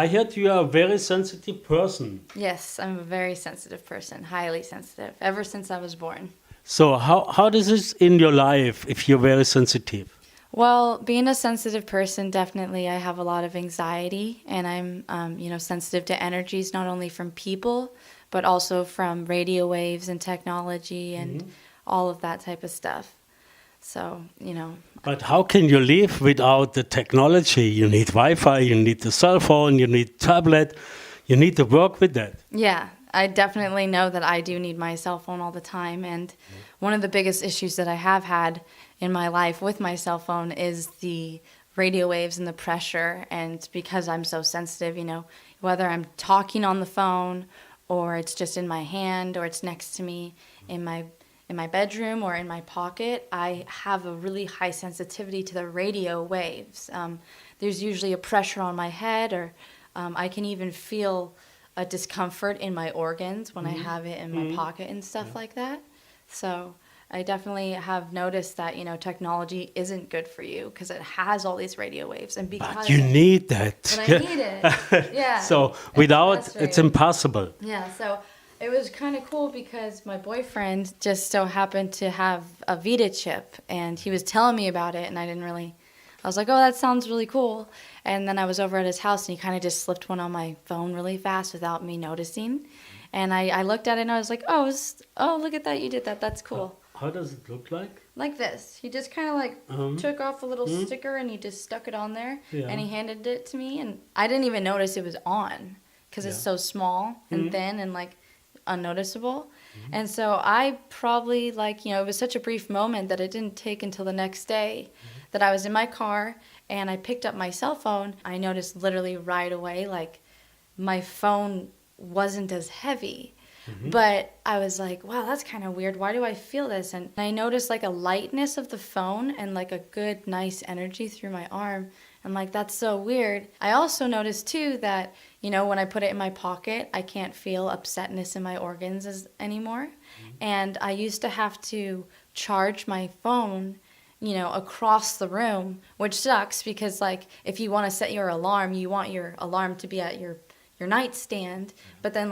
I heard you are a very sensitive person. Yes, I'm a very sensitive person, highly sensitive, ever since I was born. So how does this in your life if you're very sensitive? Well, being a sensitive person, definitely I have a lot of anxiety, and I'm, sensitive to energies not only from people, but also from radio waves and technology and all of that type of stuff. So, But how can you live without the technology? You need Wi-Fi, you need the cell phone, you need tablet, you need to work with that. yeah, I definitely know that I do need my cell phone all the time. And one of the biggest issues that I have had in my life with my cell phone is the radio waves and the pressure. And because I'm so sensitive, whether I'm talking on the phone or it's just in my hand or it's next to me in my bedroom or in my pocket, I have a really high sensitivity to the radio waves. There's usually a pressure on my head, or I can even feel a discomfort in my organs when I have it in my pocket and stuff like that. So I definitely have noticed that, technology isn't good for you because it has all these radio waves. And because But you need that. but I need it. Yeah. So without, That's it's right. impossible. Yeah, so it was kind of cool because my boyfriend just so happened to have a Vita chip, and he was telling me about it, and I was like, oh, that sounds really cool. And then I was over at his house, and he kind of just slipped one on my phone really fast without me noticing. And I looked at it, and I was like, oh, look at that, you did that, that's cool. How does it look like? Like this. He just kind of took off a little sticker, and he just stuck it on there, and he handed it to me, and I didn't even notice it was on because it's so small and thin and unnoticeable. And so I probably it was such a brief moment that it didn't take until the next day that I was in my car and I picked up my cell phone. I noticed literally right away my phone wasn't as heavy. But I was like, wow, that's kind of weird. Why do I feel this? And I noticed a lightness of the phone and a good, nice energy through my arm. I'm like, that's so weird. I also noticed too that, when I put it in my pocket, I can't feel upsetness in my organs anymore. And I used to have to charge my phone, across the room, which sucks because if you want to set your alarm, you want your alarm to be at your nightstand, but then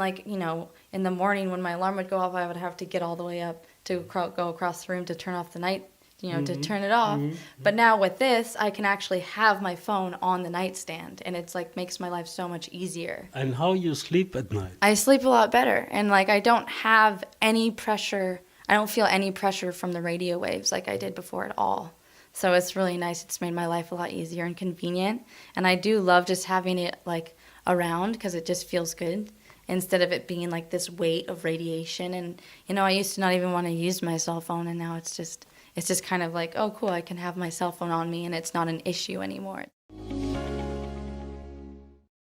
in the morning when my alarm would go off, I would have to get all the way up to go across the room to turn off the night, to turn it off. But now with this, I can actually have my phone on the nightstand, and it's makes my life so much easier. And how you sleep at night? I sleep a lot better, and I don't have any pressure. I don't feel any pressure from the radio waves like I did before at all. So it's really nice. It's made my life a lot easier and convenient, and I do love just having it around because it just feels good instead of it being this weight of radiation. And I used to not even want to use my cell phone, and now it's just kind of oh cool, I can have my cell phone on me and it's not an issue anymore.